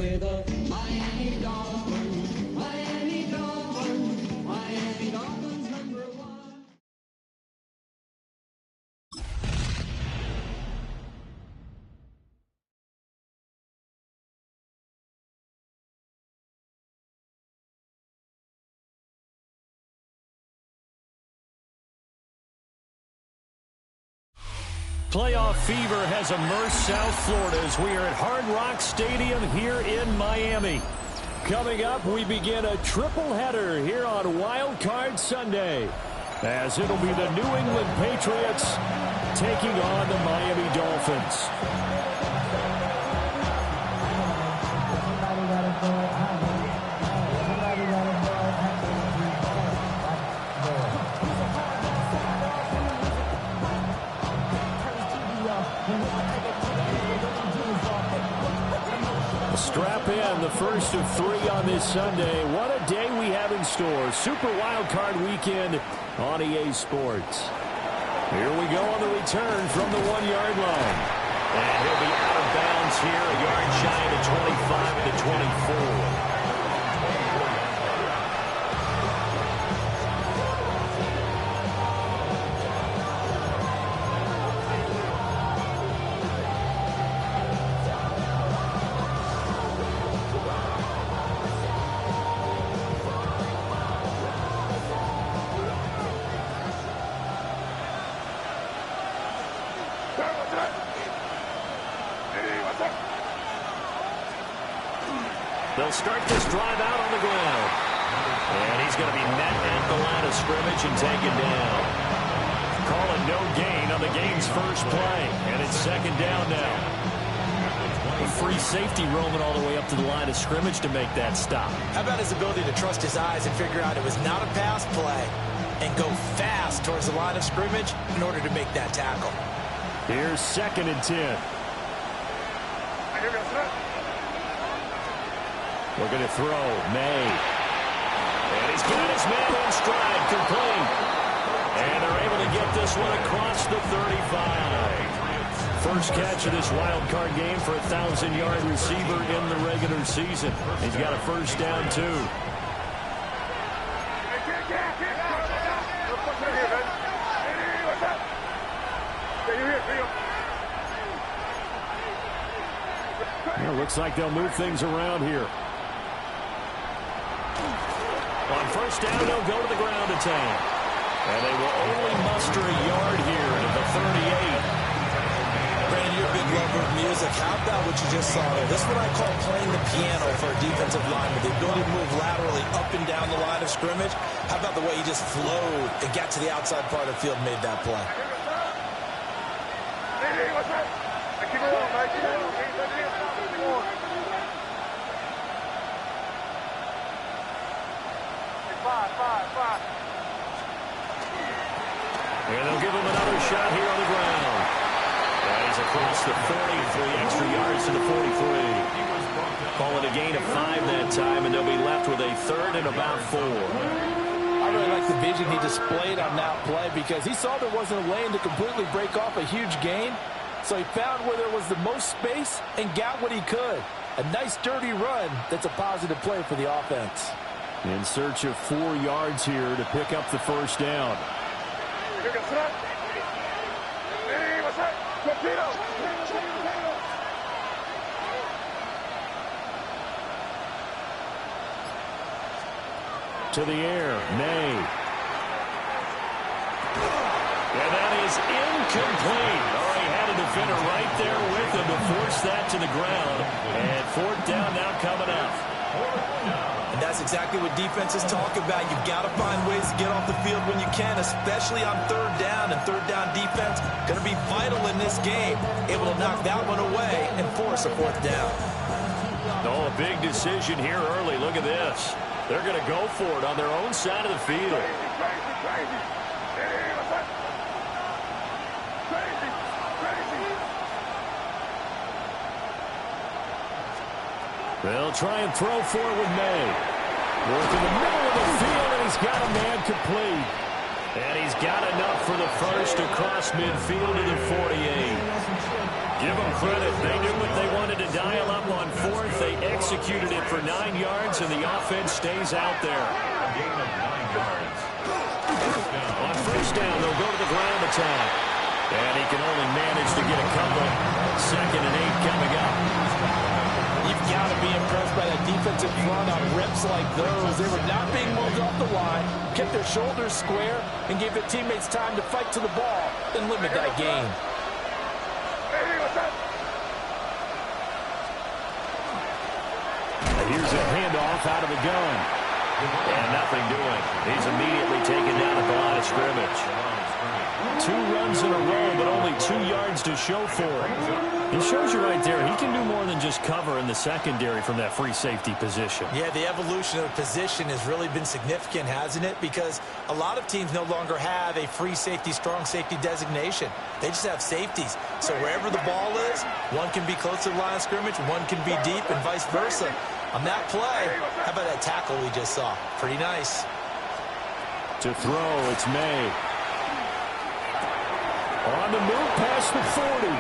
with the Miami Dolphins. Miami Dolphins. Miami Dolphins #1. Playoff fever has immersed South Florida as we are at Hard Rock Stadium here in Miami. Coming up, we begin a triple header here on Wild Card Sunday, as it'll be the New England Patriots taking on the Miami Dolphins. Strap in, the first of 3 on this Sunday. What a day we have in store. Super Wild Card Weekend on EA Sports. Here we go on the return from the 1-yard line. And he'll be out of bounds here, a yard shy of the 25 and the 24. They'll start this drive out on the ground. And he's going to be met at the line of scrimmage and taken down. Call it no gain on the game's first play. And it's second down now. A free safety roaming all the way up to the line of scrimmage to make that stop. How about his ability to trust his eyes and figure out it was not a pass play and go fast towards the line of scrimmage in order to make that tackle. Here's 2nd and 10. Looking to throw, May. And he's got his man in stride, complete. And they're able to get this one across the 35. First catch of this wild card game for a 1,000-yard receiver in the regular season. He's got a first down, too. Well, looks like they'll move things around here. On first down, they'll go to the ground attack. And they will only muster a yard here at the 38. Brandon, you're a big lover of music. How about what you just saw there? This is what I call playing the piano for a defensive lineman. The ability to move laterally up and down the line of scrimmage. How about the way he just flowed and got to the outside part of the field and made that play? And they'll give him another shot here on the ground. And he's across the 43 extra yards to the 43. Call it a gain of 5 that time, and they'll be left with a 3rd and about 4. I really like the vision he displayed on that play because he saw there wasn't a lane to completely break off a huge gain. So he found where there was the most space and got what he could. A nice, dirty run that's a positive play for the offense. In search of 4 yards here to pick up the first down. To the air, May. And that is incomplete. Oh, he had a defender right there with him to force that to the ground. And 4th down now coming up. And that's exactly what defenses talk about. You've got to find ways to get off the field when you can, especially on 3rd down. And 3rd down defense going to be vital in this game. Able to knock that one away and force a 4th down. Oh, a big decision here early. Look at this. They're going to go for it on their own side of the field. They'll try and throw for it with May. Work in the middle of the field, and he's got a man complete. And he's got enough for the first across midfield to the 48. Give them credit. They knew what they wanted to dial up on 4th. They executed. executed it for 9 yards, and the offense stays out there. On first down, they'll go to the ground attack. And he can only manage to get a couple. 2nd and 8 coming up. You've got to be impressed by that defensive front on reps like those. They were not being moved off the line, kept their shoulders square, and gave their teammates time to fight to the ball and limit that gain. Here's a handoff out of the gun. And nothing doing. He's immediately taken down at the line of scrimmage. 2 runs in a row, but only 2 yards to show for it. It shows you right there, he can do more than just cover in the secondary from that free safety position. Yeah, the evolution of the position has really been significant, hasn't it? Because a lot of teams no longer have a free safety, strong safety designation. They just have safeties. So wherever the ball is, one can be close to the line of scrimmage, one can be deep, and vice versa. On that play, how about that tackle we just saw? Pretty nice. To throw, it's May. On the move past the 40.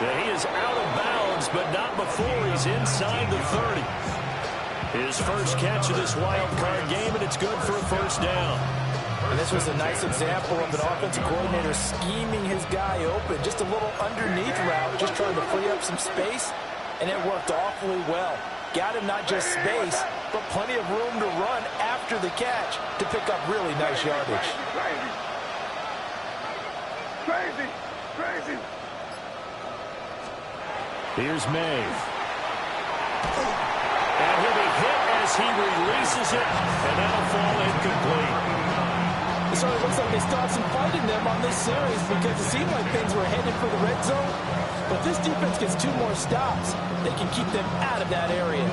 He is out of bounds, but not before he's inside the 30. His first catch of this wild card game, and it's good for a first down. And this was a nice example of an offensive coordinator scheming his guy open. Just a little underneath route, just trying to free up some space, and it worked awfully well. Got him not just space, but plenty of room to run after the catch to pick up really nice yardage. Crazy. Here's May. And he'll be hit as he releases it, and that'll fall incomplete. It certainly looks like they still have some fight in them on this series because it seemed like things were headed for the red zone. But this defense gets 2 more stops. They can keep them out of that area.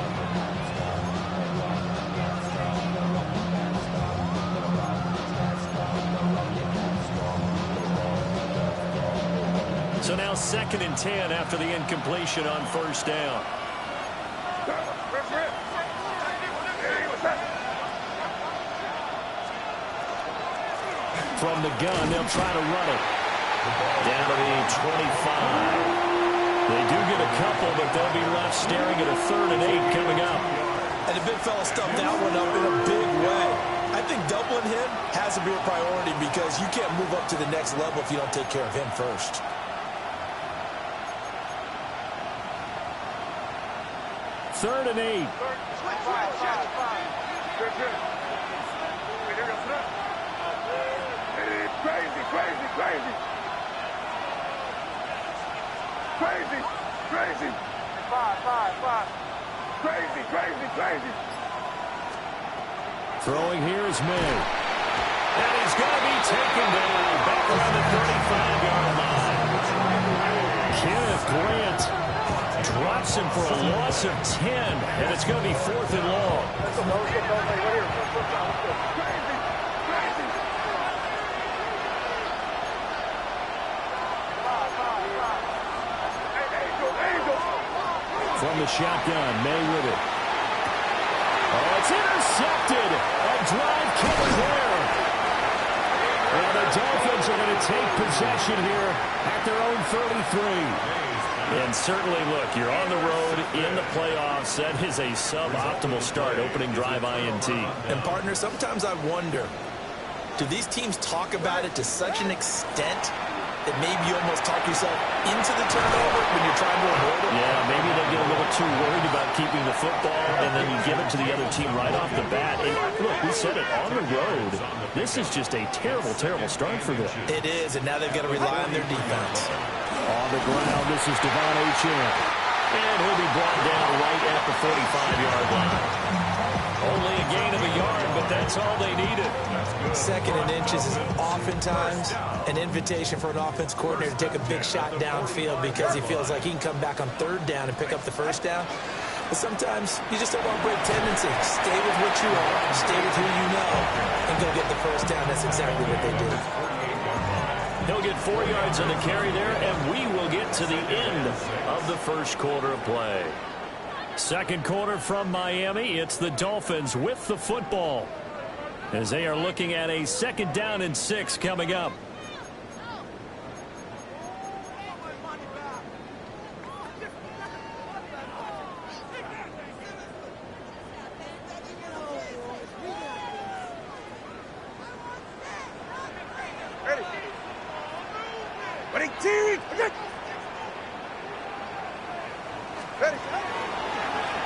So now 2nd and 10 after the incompletion on first down. From the gun, they'll try to run it. Down to the 25. They do get a couple, but they'll be left staring at a 3rd and 8 coming up. And the big fella stuffed that one up in a big way. I think doubling him has to be a priority because you can't move up to the next level if you don't take care of him first. Third and 8. Crazy. Throwing here is May. And he's going to be taken down back around the 35-yard line. Kenneth Grant drops him for a loss of 10, and it's going to be 4th and long. From the shotgun, May with it. Oh, it's intercepted. A drive killer there. And the Dolphins are going to take possession here at their own 33. And certainly, look, you're on the road in the playoffs. That is a suboptimal start, opening drive INT. And, partner, sometimes I wonder, do these teams talk about it to such an extent that maybe you almost talk yourself into the turnover when you're trying to avoid it? Yeah, maybe they get a little too worried about keeping the football, and then you give it to the other team right off the bat. And look, we said it, on the road, this is just a terrible, terrible start for them. It is, and now they've got to rely on their defense. On the ground, this is Devon Achane. And he'll be brought down right at the 45-yard line. Only a gain of a yard, but that's all they needed. 2nd and inches is oftentimes an invitation for an offense coordinator to take a big shot downfield because he feels like he can come back on 3rd down and pick up the first down. But sometimes you just don't want to break tendency. Stay with what you are, stay with who you know, and go get the first down. That's exactly what they did. He'll get 4 yards on the carry there, and we will get to the end of the first quarter of play. Second quarter from Miami. It's the Dolphins with the football as they are looking at a 2nd down and 6 coming up.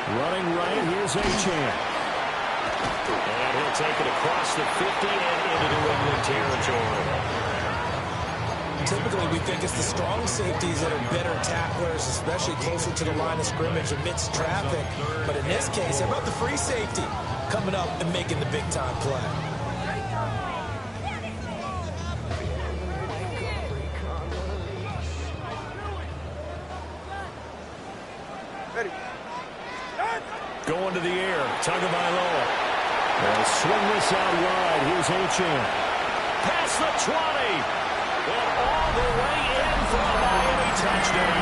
Running right, here's Achane. And he'll take it across the 50 and into New England territory. Typically, we think it's the strong safeties that are better tacklers, especially closer to the line of scrimmage amidst traffic. But in this case, how about the free safety coming up and making the big-time play? Going to the air, Tagovailoa. They'll swing this out wide. Here's Achane. Past the 20. And all the way in for a Miami touchdown.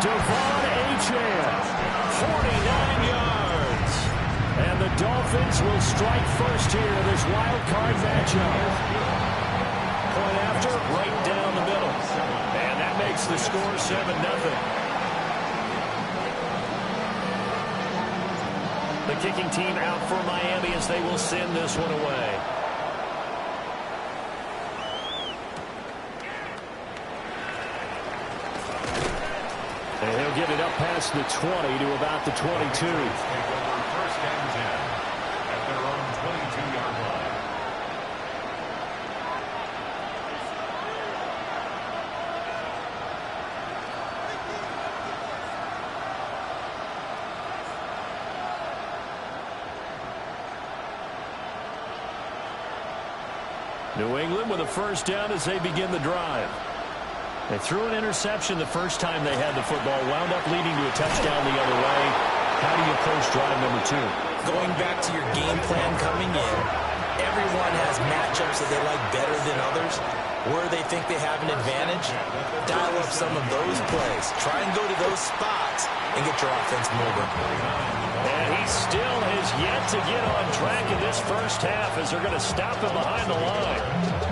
Devon Achane, 49 yards. And the Dolphins will strike first here in this wild card matchup. Point after, right down the middle. And that makes the score 7-0. The kicking team out for Miami as they will send this one away. And he'll get it up past the 20 to about the 22. First and 10 at their own 22-yard line. New England with a first down as they begin the drive. They threw an interception the first time they had the football, wound up leading to a touchdown the other way. How do you approach drive number 2? Going back to your game plan coming in, everyone has matchups that they like better than others. Where they think they have an advantage, dial up some of those plays. Try and go to those spots and get your offense moving. And he still has yet to get on track in this first half as they're going to stop him behind the line.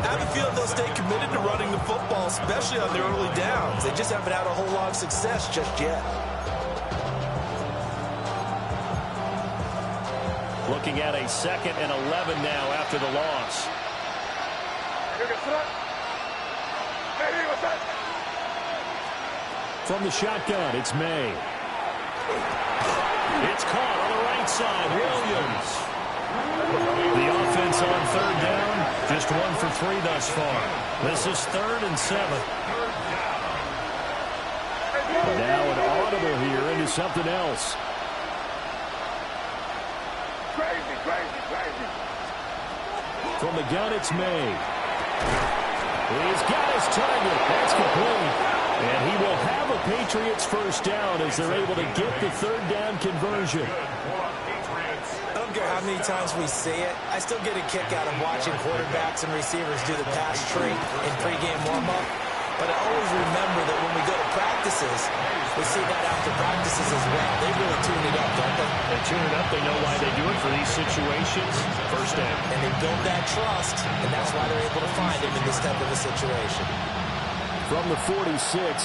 I have a feeling they'll stay committed to running the football, especially on their early downs. They just haven't had a whole lot of success just yet. Looking at a 2nd and 11 now after the loss. From the shotgun, it's May. It's caught on the right side. Williams. The offense on 3rd down. Just 1 for 3 thus far. This is 3rd and 7. Now an audible here into something else. Crazy, crazy, crazy. From the gun, it's May. He's got his target. That's complete. And he will have a Patriots first down as they're able to get the 3rd down conversion. I don't care how many times we say it, I still get a kick out of watching quarterbacks and receivers do the pass tree in pregame warm-up. But I always remember that when we go to practices, we see that after practices as well. They really tune it up, don't they? They tune it up. They know why they do it for these situations. First down. And they build that trust, and that's why they're able to find him in this type of a situation. From the 46,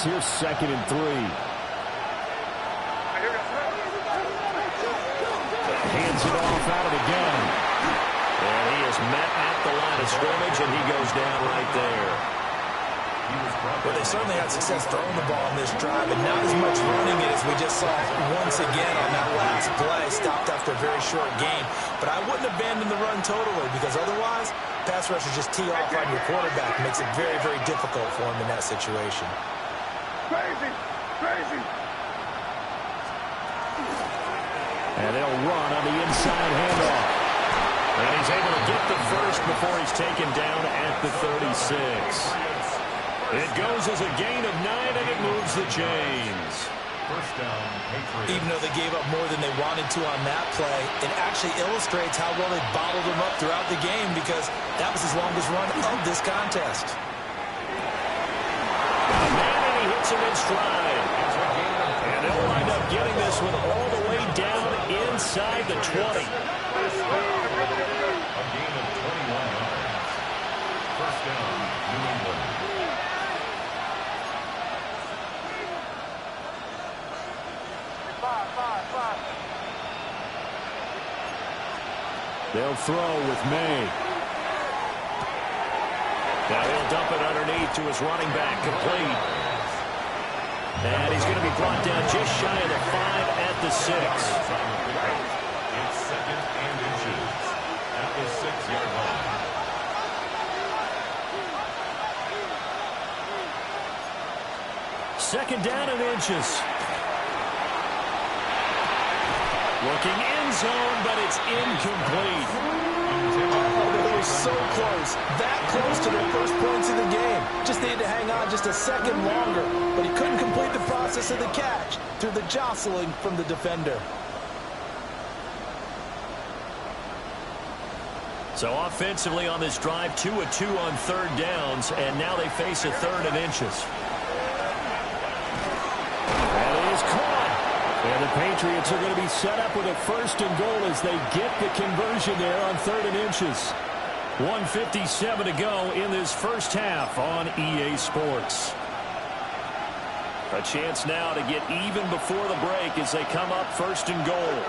here's 2nd and 3. Hands it off out of the gun. And he is met at the line of scrimmage, and he goes down right there. Well, they certainly had success throwing the ball in this drive, and not as much running it as we just saw once again on that last play. Stopped after a very short game. But I wouldn't abandon the run totally, because otherwise, pass rushers just tee off on your quarterback. Makes it very, very difficult for him in that situation. Crazy, crazy. And they'll run on the inside handoff. And he's able to get the first before he's taken down at the 36. It goes as a gain of 9, and it moves the chains. First down, Patriots. Even though they gave up more than they wanted to on that play, it actually illustrates how well they bottled him up throughout the game, because that was his longest run of this contest. And he hits him in stride. And they'll wind up getting this one all the way down inside the 20. A gain of 21 yards. First down, New England. They'll throw with May. Now he'll dump it underneath to his running back, complete. And he's going to be brought down just shy of the 5 at to 6. It's second and inches at the 6-yard line. Second down and inches. Looking end zone, but it's incomplete. Oh, they were so close. That close to their first points of the game. Just needed to hang on just a second longer. But he couldn't complete the process of the catch through the jostling from the defender. So offensively on this drive, 2 of 2 on third downs, and now they face a third and inches. That is caught. And the Patriots are going to be set up with a first and goal as they get the conversion there on third and inches. 1:57 to go in this first half on EA Sports. A chance now to get even before the break as they come up first and goal.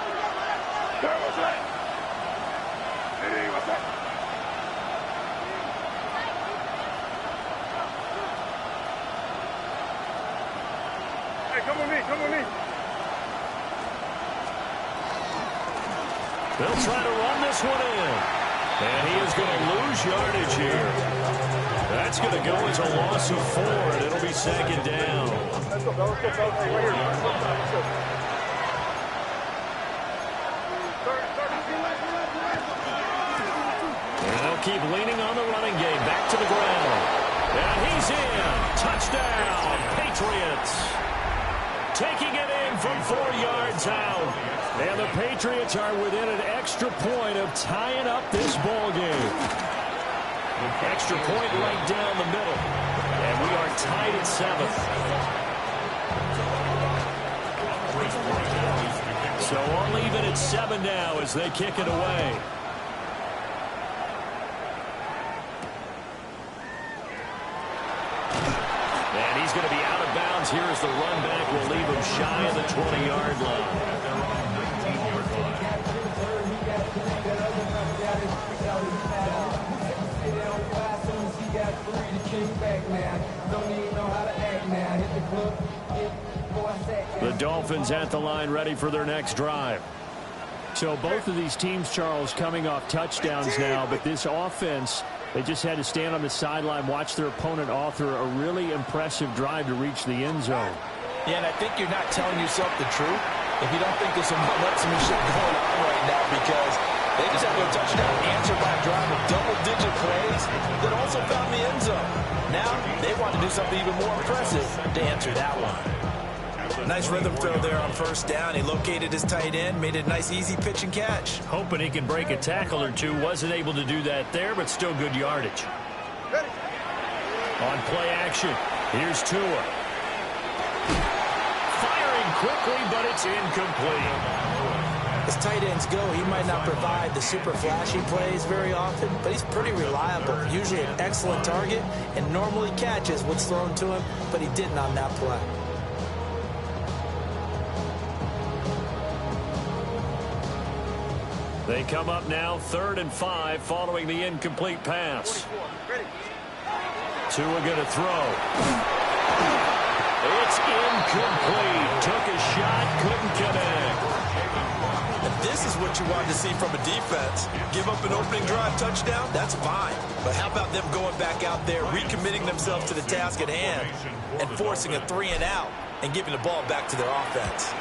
Hey, come with me, come with me. They'll try to run this one in. And he is going to lose yardage here. That's going to go as a loss of 4, and it'll be second down. Let's go, fellas. Let's go, fellas. Hey, right here. Let's go. And they'll keep leaning on the running game. Back to the ground. And he's in. Touchdown, Patriots. Taking it in from 4 yards out. And the Patriots are within an extra point of tying up this ball game. Extra point right down the middle. And we are tied at 7. So all even at 7 now as they kick it away. And he's going to be out of bounds here as the run back will leave him shy of the 20-yard line. The Dolphins at the line ready for their next drive. So both of these teams, Charles, coming off touchdowns now, but this offense, they just had to stand on the sideline, watch their opponent author a really impressive drive to reach the end zone. Yeah, and I think you're not telling yourself the truth if you don't think there's some shit going on right now, because they just had their touchdown answered by a drive of double-digit plays that also found the end zone. Now they want to do something even more impressive to answer that one. Nice rhythm throw there on first down. He located his tight end, made a nice easy pitch and catch. Hoping he can break a tackle or two. Wasn't able to do that there, but still good yardage. On play action, here's Tua. Firing quickly, but it's incomplete. As tight ends go, he might not provide the super flashy plays very often, but he's pretty reliable. Usually an excellent target and normally catches what's thrown to him, but he didn't on that play. They come up now 3rd and 5 following the incomplete pass. Tua going to throw. It's incomplete. Took a shot, couldn't connect. And this is what you wanted to see from a defense. Give up an opening drive touchdown, that's fine. But how about them going back out there, recommitting themselves to the task at hand, and forcing a 3-and-out and giving the ball back to their offense.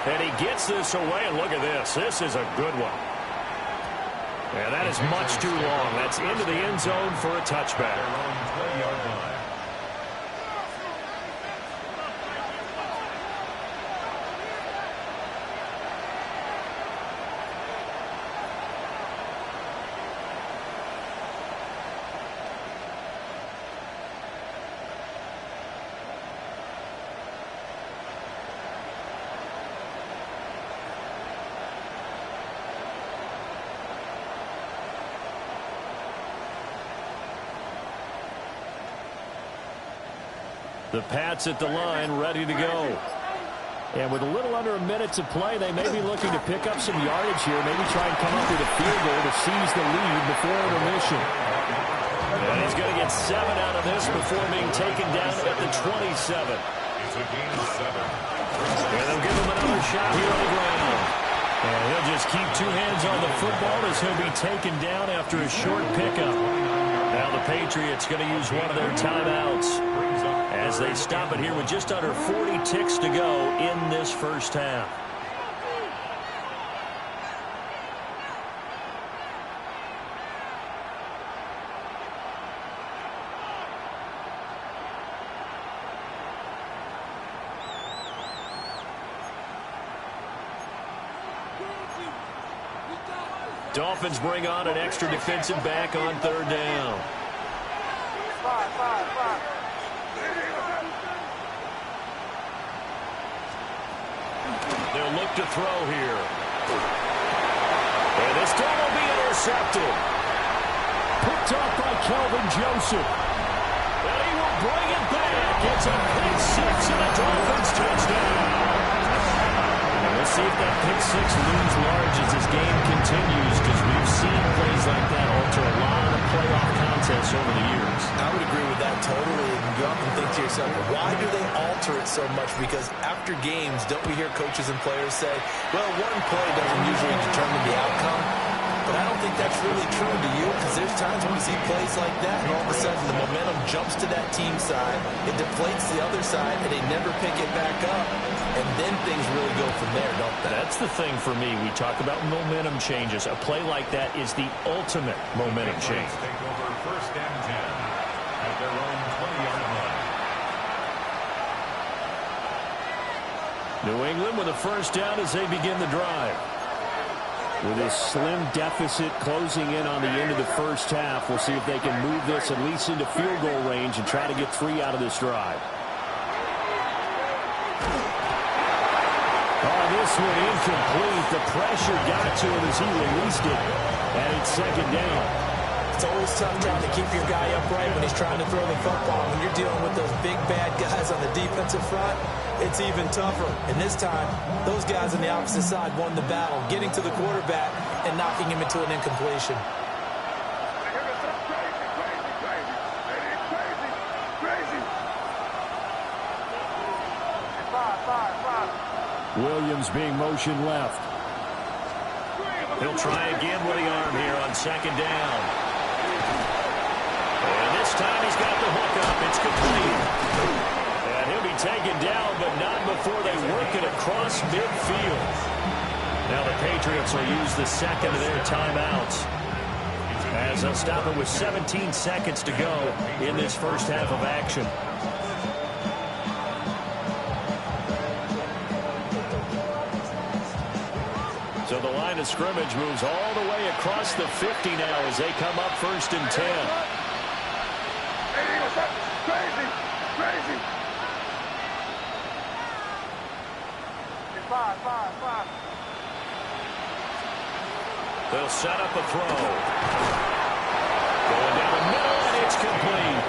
And he gets this away, and look at this. This is a good one. And that is much too long. That's into the end zone for a touchback. The Pats at the line, ready to go. And with a little under a minute to play, they may be looking to pick up some yardage here, maybe try and come up with a field goal to seize the lead before intermission. And he's going to get 7 out of this before being taken down at the 27. It's a gain of 7. And they'll give him another shot here on the ground. And he'll just keep two hands on the football as he'll be taken down after a short pickup. Now the Patriots going to use one of their timeouts as they stop it here with just under 40 ticks to go in this first half. Dolphins bring on an extra defensive back on third down. They'll look to throw here. And this throw will be intercepted. Picked off by Kelvin Joseph. And he will bring it back. It's a pick six and a Dolphins touchdown. We'll see if that pick six looms large as this game continues, because we've seen plays like that alter a lot of playoff contests over the years. I would agree with that totally. And you often think to yourself, why do they alter it so much? Because after games, don't we hear coaches and players say, well, one play doesn't usually determine the outcome? But I don't think that's really true to you, because there's times when we see plays like that, and all of a sudden the momentum jumps to that team side, it deflates the other side, and they never pick it back up, and then things really go from there, don't they? That's the thing for me. We talk about momentum changes. A play like that is the ultimate momentum change. Take over first and 10 at their own 20-yard line. New England with a first down as they begin the drive. With a slim deficit closing in on the end of the first half, we'll see if they can move this at least into field goal range and try to get 3 out of this drive. Oh, this one incomplete. The pressure got to him as he released it, and it's second down. It's always tough trying to keep your guy upright when he's trying to throw the football. When you're dealing with those big, bad guys on the defensive front, it's even tougher. And this time, those guys on the opposite side won the battle, getting to the quarterback and knocking him into an incompletion. Williams being motioned left. He'll try again with the arm here on second down. And this time he's got the hook up. It's complete. And he'll be taken down, but not before they work it across midfield. Now the Patriots will use the second of their timeouts, as they'll stop it with 17 seconds to go in this first half of action. So the line of scrimmage moves all the way across the 50 now as they come up first and 10. Crazy. Five. They'll set up a throw. Going down the middle, and it's complete.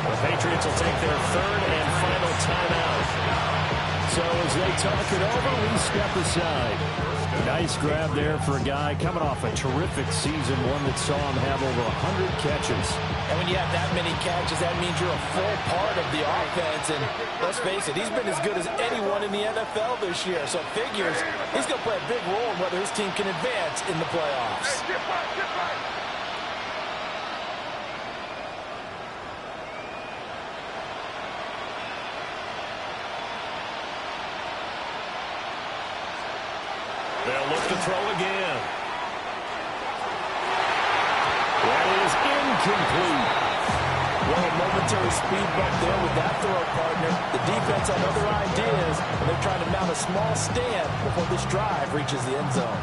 The Patriots will take their third and final timeout. So as they talk it over, we step aside. Nice grab there for a guy coming off a terrific season, one that saw him have over 100 catches. And when you have that many catches, that means you're a full part of the offense. And let's face it, he's been as good as anyone in the NFL this year. So it figures he's going to play a big role in whether his team can advance in the playoffs. They'll look to throw again. That is incomplete. Well, a momentary speed bump there with that throw, partner. The defense on other ideas, and they're trying to mount a small stand before this drive reaches the end zone.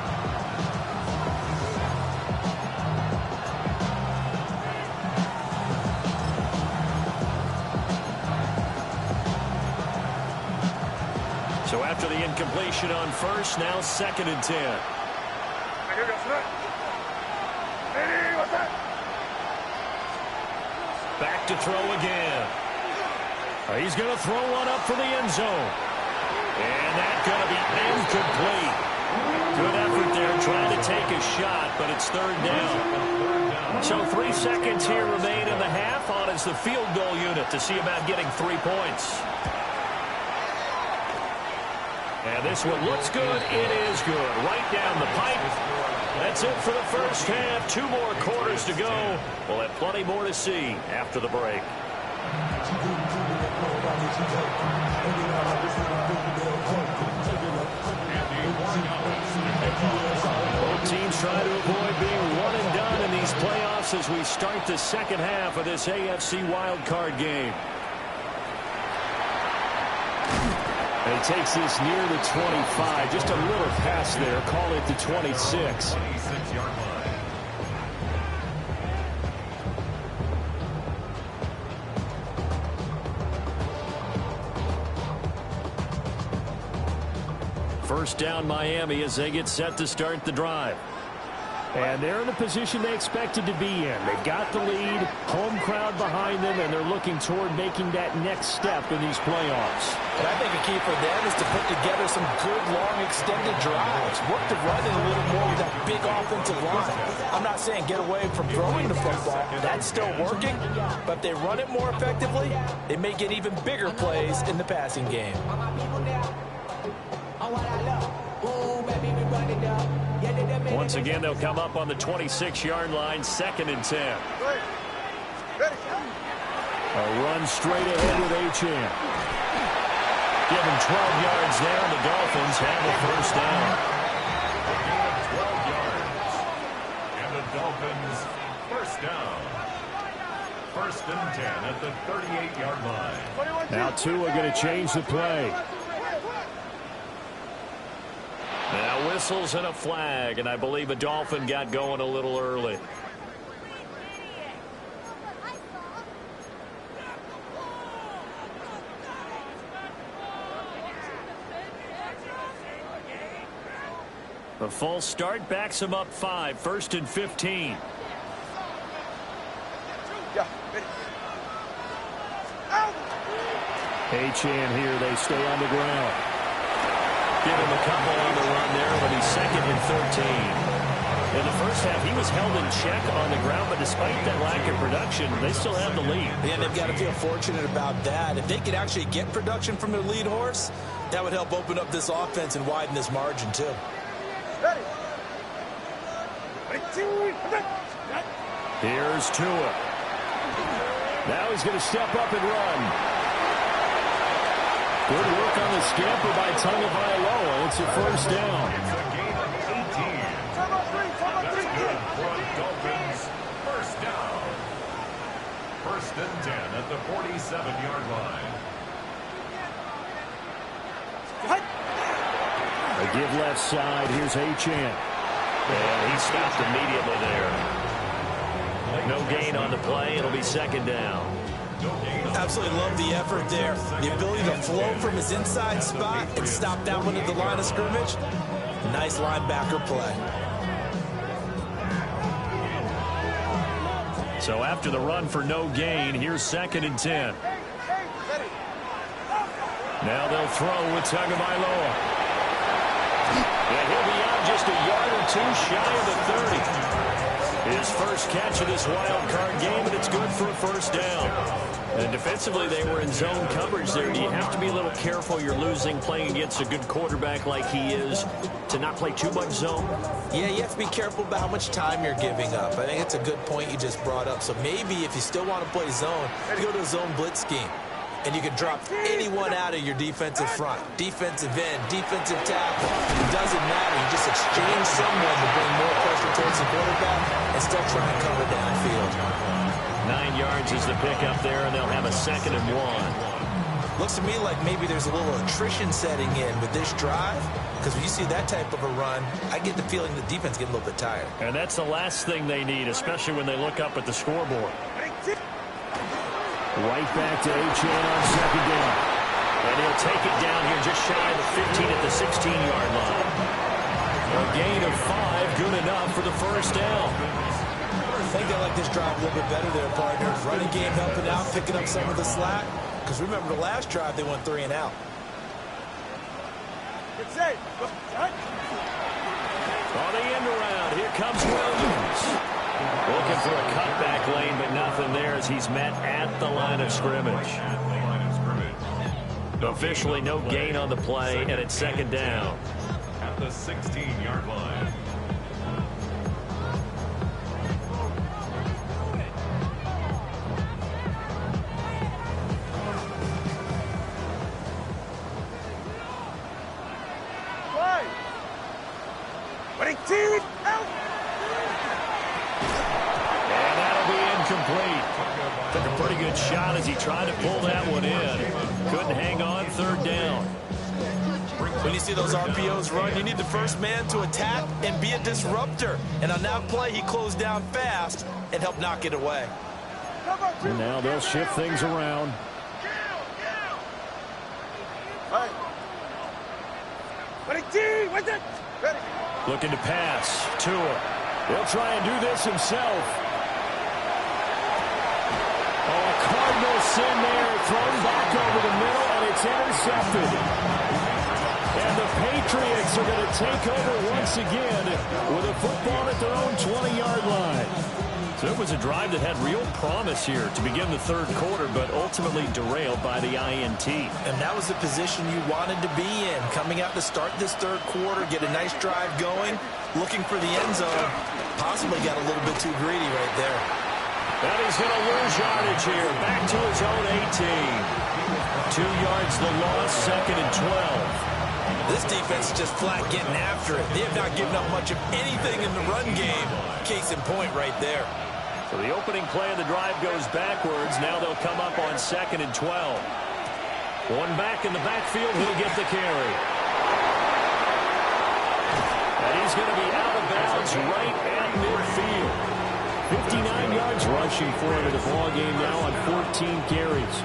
So after the incompletion on first, now second and 10. Back to throw again. He's going to throw one up for the end zone. And that's going to be incomplete. Good effort there trying to take a shot, but it's third down. So 3 seconds here remain in the half on as the field goal unit to see about getting 3 points. And this one looks good. It is good. Right down the pipe. That's it for the first half. 2 more quarters to go. We'll have plenty more to see after the break. Both teams try to avoid being one and done in these playoffs as we start the second half of this AFC wildcard game. And he takes this near the 25. Just a little pass there. Call it the 26. 26-yard line. First down Miami as they get set to start the drive. And they're in the position they expected to be in. They've got the lead, home crowd behind them, and they're looking toward making that next step in these playoffs. And I think a key for them is to put together some good, long, extended drives. Work the running a little more with that big offensive line. I'm not saying get away from throwing the football. That's still working. But if they run it more effectively, they may get even bigger plays in the passing game. Once again, they'll come up on the 26-yard line, 2nd and 10. A run straight ahead with Achane. Give him 12 yards there, and the Dolphins have the first down. A gain of 12 yards. And the Dolphins first down. 1st and 10 at the 38-yard line. Now Tua going to change the play. Now whistles and a flag, and I believe a Dolphin got going a little early. The false start backs him up 5, 1st and 15. Achane here, they stay on the ground. Give him a couple on the run there, but he's 2nd and 13. In the first half, he was held in check on the ground, but despite that lack of production, they still have the lead. And they've got to feel fortunate about that. If they could actually get production from their lead horse, that would help open up this offense and widen this margin, too. Here's Tua. Now he's going to step up and run. Good work on the scamper by Tagovailoa. It's a first down. It's a gain of 18. That's good for a Dolphins first down. 1st and 10 at the 47-yard line. They give left side. Here's Achane. And he stopped immediately there. No gain on the play. It'll be 2nd down. Absolutely love the effort there. The ability to flow from his inside spot and stop that one at the line of scrimmage. Nice linebacker play. So after the run for no gain, here's 2nd and 10. Now they'll throw with Tagovailoa. And he'll be out just a yard or 2 shy of the 30. His first catch of this wild card game, and it's good for a first down. And defensively, they were in zone coverage there. Do you have to be a little careful? You're losing playing against a good quarterback like he is to not play too much zone? Yeah, you have to be careful about how much time you're giving up. I think it's a good point you just brought up. So maybe if you still want to play zone, you go to a zone blitz scheme. And you can drop anyone out of your defensive front. Defensive end, defensive tackle. It doesn't matter. You just exchange someone to bring more pressure towards the quarterback and still try and cover downfield. 9 yards is the pickup there, and they'll have a 2nd and 1. Looks to me like maybe there's a little attrition setting in with this drive. Because when you see that type of a run, I get the feeling the defense getting a little bit tired. And that's the last thing they need, especially when they look up at the scoreboard. Right back to Achane on 2nd down. And he'll take it down here just shy of the 15 at the 16-yard line. A gain of 5, good enough for the first down. I think they like this drive a little bit better there, partner. Running game helping out, picking up some of the slack. Because remember, the last drive, they went 3 and out. On the end around, here comes Williams. Looking for a cutback lane, but nothing there as he's met at the line of scrimmage. Officially no gain on the play, and it's second down. At the 16-yard line. And that'll be incomplete. Took a pretty good shot as he tried to pull that one in. Couldn't hang on, third down. When you see those RPOs run, you need the first man to attack and be a disruptor. And on that play, he closed down fast and helped knock it away. And now they'll shift things around. Looking to pass. Tua. He'll try and do this himself. Oh, a Cardinal sin there. Thrown back over the middle, and it's intercepted. And the Patriots are going to take over once again with a football at their own 20-yard line. So it was a drive that had real promise here to begin the third quarter, but ultimately derailed by the INT. And that was the position you wanted to be in. Coming out to start this third quarter, get a nice drive going, looking for the end zone. Possibly got a little bit too greedy right there. And he's going to lose yardage here. Back to his own 18. 2 yards the loss, second and 12. This defense is just flat getting after it. They have not given up much of anything in the run game. Case in point right there. So the opening play of the drive goes backwards. Now they'll come up on second and 12. One back in the backfield. He'll get the carry. And he's going to be out of bounds right at midfield. 59 yards rushing for him in the ball game now on 14 carries.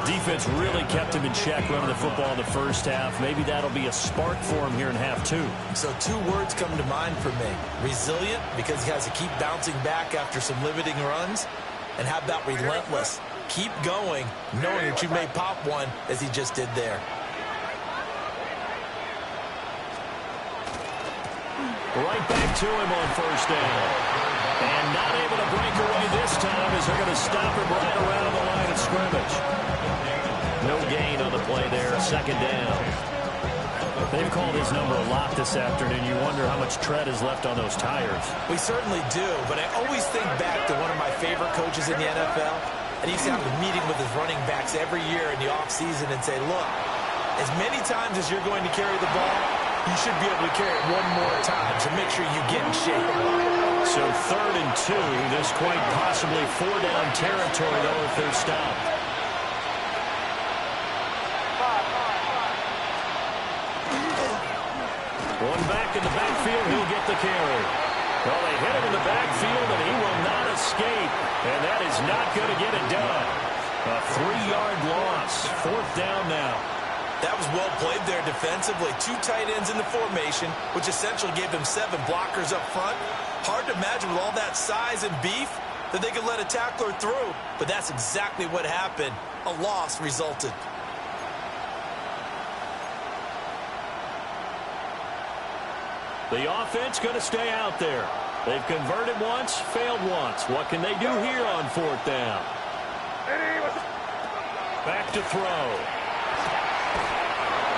Defense really kept him in check running the football in the first half. Maybe that'll be a spark for him here in half two. So 2 words come to mind for me. Resilient, because he has to keep bouncing back after some limiting runs. And how about relentless? Keep going, knowing that you may pop one, as he just did there. Right back to him on first down. And not able to break away this time as they're going to stop him right around the line of scrimmage. No gain on the play there, second down. They've called his number a lot this afternoon. You wonder how much tread is left on those tires. We certainly do, but I always think back to one of my favorite coaches in the NFL. And he used to have a meeting with his running backs every year in the offseason and say, look, as many times as you're going to carry the ball, you should be able to carry it one more time, so make sure you get in shape. So third and 2, this quite possibly 4-down territory, though, if they're stopped. One back in the backfield, he'll get the carry. Well, they hit him in the backfield, and he will not escape. And that is not going to get it done. A 3-yard loss. Fourth down now. That was well played there defensively. 2 tight ends in the formation, which essentially gave them 7 blockers up front. Hard to imagine with all that size and beef that they could let a tackler through. But that's exactly what happened. A loss resulted. The offense going to stay out there. They've converted once, failed once. What can they do here on fourth down? Back to throw.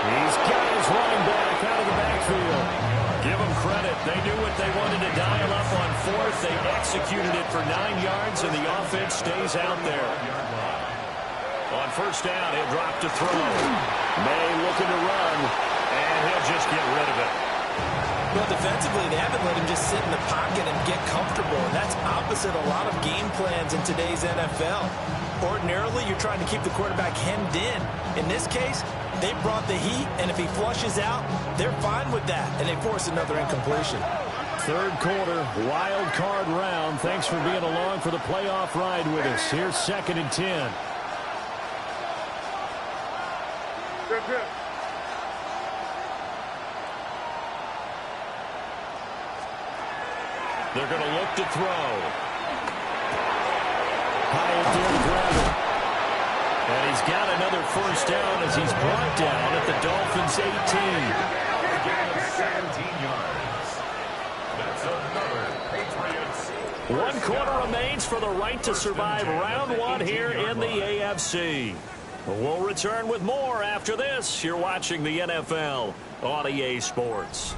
He's got his running back out of the backfield. Give them credit. They knew what they wanted to dial up on fourth. They executed it for 9 yards, and the offense stays out there. On first down, he'll drop to throw. May looking to run, and he'll just get rid of it. Well, defensively, they haven't let him just sit in the pocket and get comfortable, and that's opposite a lot of game plans in today's NFL. Ordinarily, you're trying to keep the quarterback hemmed in. In this case, they brought the heat, and if he flushes out, they're fine with that, and they force another incompletion. Third quarter, wild card round. Thanks for being along for the playoff ride with us. Here's second and 10. Good. They're going to look to throw. High up there to grab it. And he's got another first down as he's brought down at the Dolphins' 18. 17 yards. That's another Patriots. 1 quarter remains for the right to survive round 1 here in the AFC. We'll return with more after this. You're watching the NFL on EA Sports.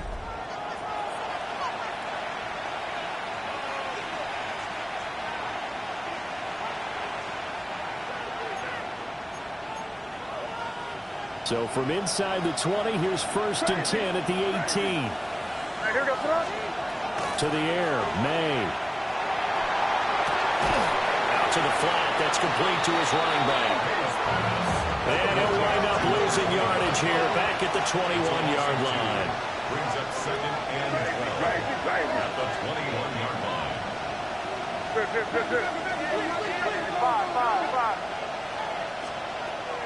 So from inside the 20, here's 1st and 10 at the 18. To the air, May. Out to the flat. That's complete to his running back. And he'll wind up losing yardage here back at the 21-yard line. Brings up 2nd and 12 at the 21-yard line.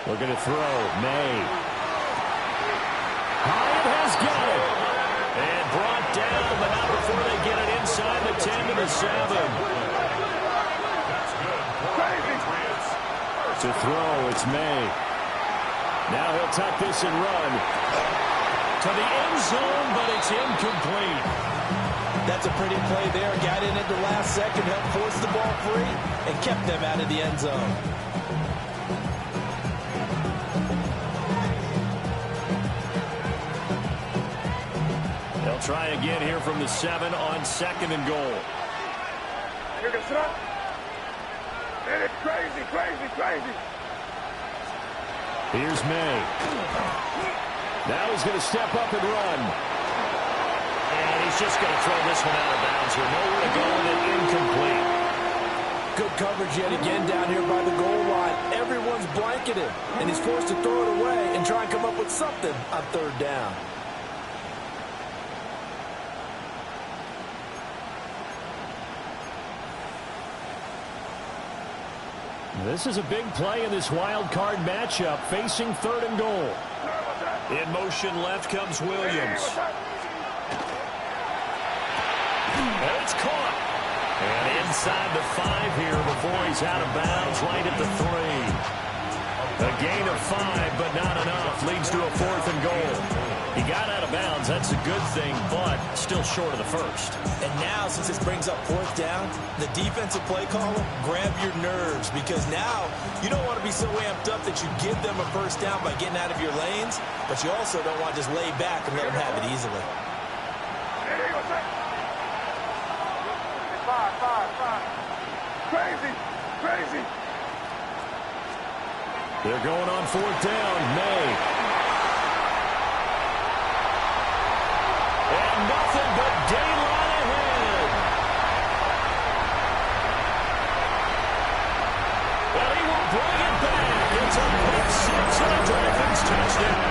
Looking to throw, May. Hyatt has got it. And brought down, but not before they get it inside the 10 to the 7. That's good for the Patriots. To throw, it's May. Now he'll tuck this and run. To the end zone, but it's incomplete. That's a pretty play there. Got in at the last second, helped force the ball free, and kept them out of the end zone. They'll try again here from the 7 on 2nd and goal. Crazy. Here's May. Now he's going to step up and run. And he's just going to throw this one out of bounds here. Nowhere to go with it, incomplete. Good coverage yet again down here by the goal line. Everyone's blanketed, and he's forced to throw it away and try and come up with something on 3rd down. This is a big play in this wild card matchup, facing 3rd and goal. In motion left comes Williams. And it's caught. And inside the 5 here before he's out of bounds, right at the 3. A gain of 5, but not enough. Leads to a 4th and goal. He got out of bounds. That's a good thing, but still short of the 1st. And now, since this brings up 4th down, the defensive play caller, grab your nerves, because now you don't want to be so amped up that you give them a 1st down by getting out of your lanes, but you also don't want to just lay back and let them have it easily. Crazy. They're going on 4th down. May. And nothing but daylight ahead. Well, he will bring it back. It's a pick 6 and a Dolphins touchdown.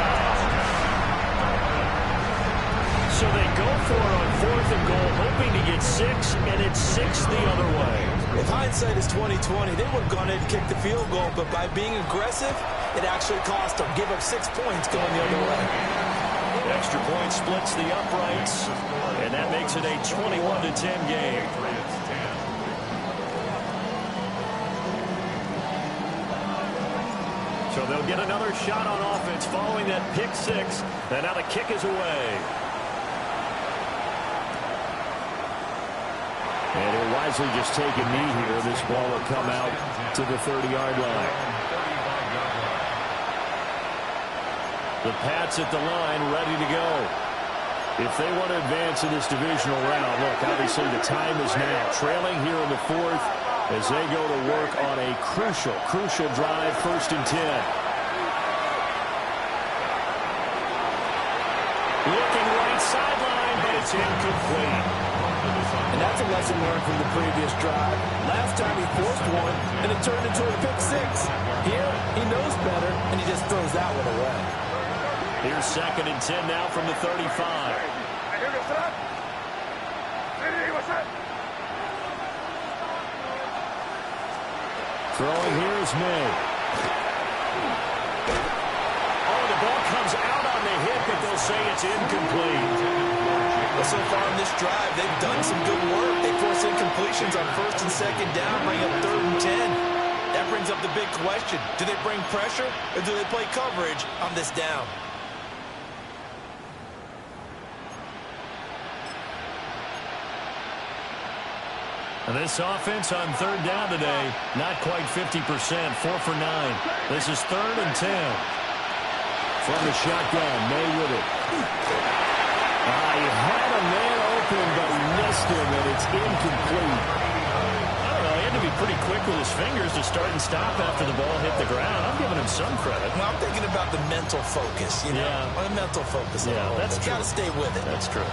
So they go for it on 4th and goal, hoping to get 6, and it's 6 the other way. If hindsight is 20/20, they would have gone in and kicked the field goal, but by being aggressive, it actually cost them. Give up 6 points going the other way. Extra point splits the uprights, and that makes it a 21-10 game. So they'll get another shot on offense following that pick 6, and now the kick is away. And he'll wisely just take a knee here. This ball will come out to the 30-yard line. The Pats at the line, ready to go. If they want to advance in this divisional round, look, obviously the time is now. Trailing here in the 4th as they go to work on a crucial drive, 1st and 10. Looking right sideline, but it's incomplete. And that's a lesson learned from the previous drive. Last time he forced one, and it turned into a pick 6. Here, he knows better, and he just throws that one away. Here's 2nd and 10 now from the 35. Throwing here is May. Oh, the ball comes out on the hip, but they'll say it's incomplete. Well, so far in this drive, they've done some good work. They force incompletions on 1st and 2nd down, bring up 3rd and 10. That brings up the big question. Do they bring pressure, or do they play coverage on this down? And this offense on third down today, not quite 50%, 4 for 9. This is 3rd and 10. From the shotgun, May with it. He had a man open, but he missed him, and it's incomplete. I don't know. He had to be pretty quick with his fingers to start and stop after the ball hit the ground. I'm giving him some credit. Well, I'm thinking about the mental focus, you know? Yeah. The mental focus. Yeah, that's true. Got to stay with it. That's true.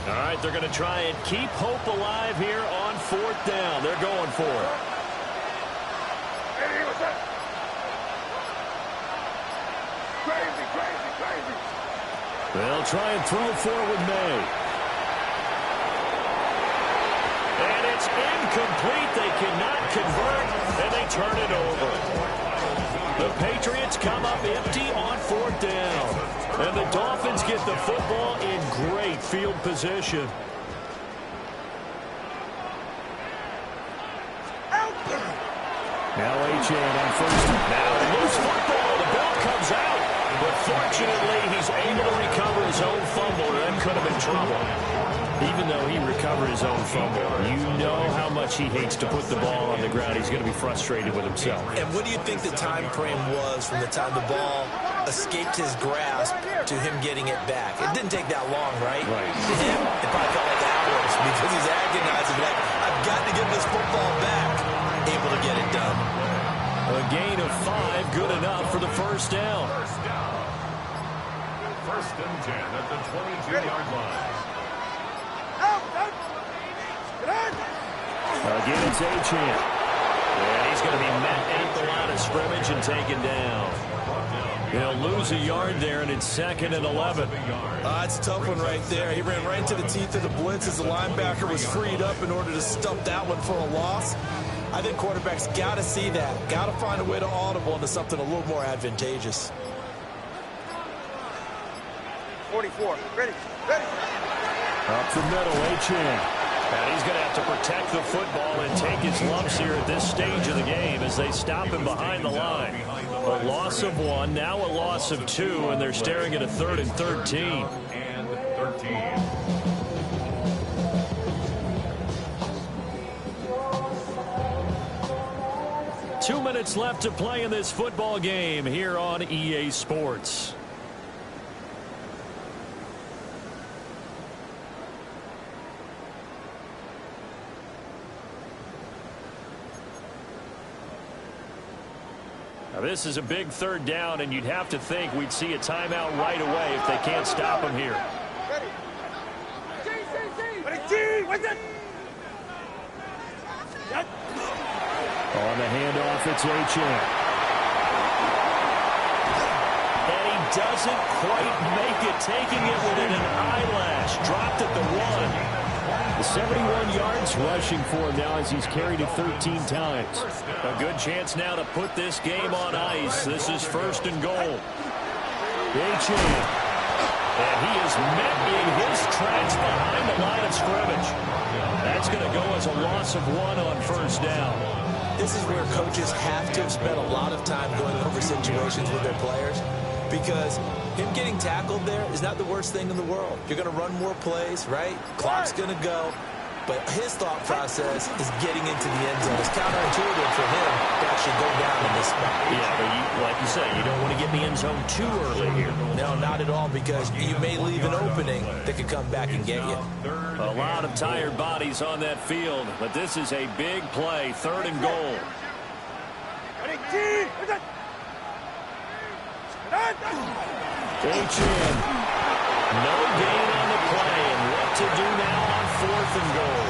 All right, they're going to try and keep hope alive here on 4th down. They're going for it. Hey, what's up? Crazy, crazy, crazy. They'll try and throw for it with May. And it's incomplete. They cannot convert, and they turn it over. The Patriots come up empty on 4th down. And the Dolphins get the football in great field position. Now Achane on 1st. Now loose football. The ball comes out. But fortunately, he's able to recover his own fumble. That could have been trouble. Even though he recovered his own fumble, you know how much he hates to put the ball on the ground. He's going to be frustrated with himself. And what do you think the time frame was from the time the ball escaped his grasp to him getting it back? It didn't take that long, right? Right. To him, it probably felt like hours because he's agonizing like, I've got to get this football back. Able to get it done. A gain of 5, good enough for the 1st down. 1st and 10 at the 22-yard line. Again, it's Achane. And he's going to be met at the line of scrimmage and taken down. He'll lose a yard there, and it's 2nd and 11. It's a tough one right there. He ran right into the teeth of the blitz as the linebacker was freed up in order to stump that one for a loss. I think quarterbacks got to see that. Got to find a way to audible into something a little more advantageous. 44. Ready. Ready. Up the middle, Achane. And he's going to have to protect the football and take his lumps here at this stage of the game as they stop him behind the line. A loss of 1, now a loss of 2, and they're staring at a 3rd and 13. And 13. 2 minutes left to play in this football game here on EA Sports. Now this is a big 3rd down, and you'd have to think we'd see a timeout right away if they can't stop him here. Ready. Ready, what's it? On the handoff, it's Achane. And he doesn't quite make it, taking it within an eyelash. Dropped at the 1. The 71 yards rushing for him now as he's carried it 13 times. A good chance now to put this game on ice. This is 1st and goal. Achane. And he is met in his tracks behind the line of scrimmage. That's going to go as a loss of 1 on 1st down. This is where coaches have to have spent a lot of time going over situations with their players, because him getting tackled there is not the worst thing in the world. You're going to run more plays, right? Clock's going to go. But his thought process is getting into the end zone. It's counterintuitive for him to actually go down in this spot. Yeah, but like you say, you don't want to get in the end zone too early here. No, not at all, because you may leave an opening that could come back and get you. A lot of tired bodies on that field, but this is a big play, 3rd and goal. Ready, G. What's it? Achane. No gain on the play, and what to do now on 4th and goal.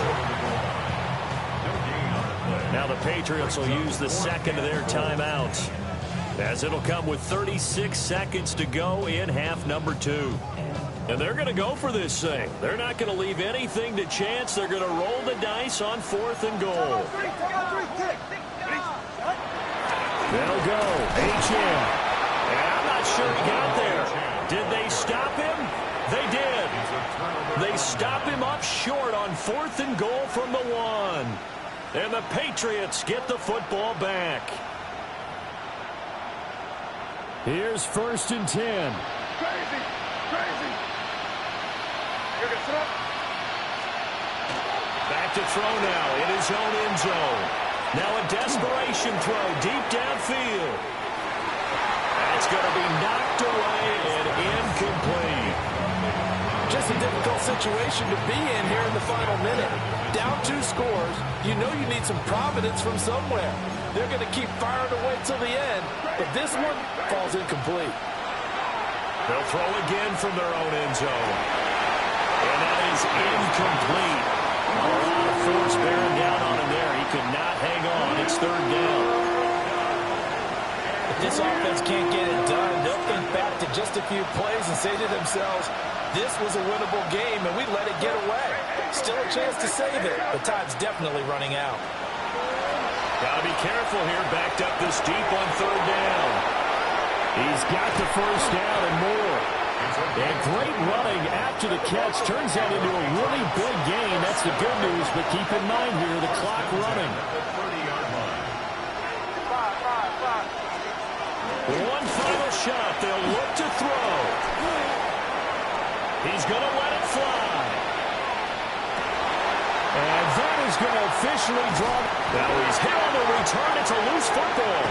Now the Patriots will use the 2nd of their timeouts, as it'll come with 36 seconds to go in half number 2. And they're going to go for this thing. They're not going to leave anything to chance. They're going to roll the dice on 4th and goal. They'll go. Achane. And I'm not sure he got there. Did they stop him? They did. They stop him up short on 4th and goal from the 1. And the Patriots get the football back. Here's 1st and 10. Crazy. Crazy. You're going to sit up. Back to throw now in his own end zone. Now a desperation throw deep downfield. That's going to be knocked away and incomplete. Just a difficult situation to be in here in the final minute. Down 2 scores, you know you need some providence from somewhere. They're going to keep firing away till the end, but this one falls incomplete. They'll throw again from their own end zone. And that is incomplete. A lot of force bearing down on him there. He could not hang on. It's 3rd down. If this offense can't get it done, they'll think back to just a few plays and say to themselves, this was a winnable game, and we let it get away. Still a chance to save it, but time's definitely running out. Got to be careful here, backed up this deep on 3rd down. He's got the 1st down and more. And great running after the catch turns that into a really big gain. That's the good news, but keep in mind here, the clock running. One final shot. They'll look to throw. He's going to let it fly. And that is going to officially draw. Now he's hit on the return. It's a loose football.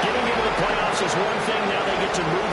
Getting into the playoffs is one thing. Now they get to move on.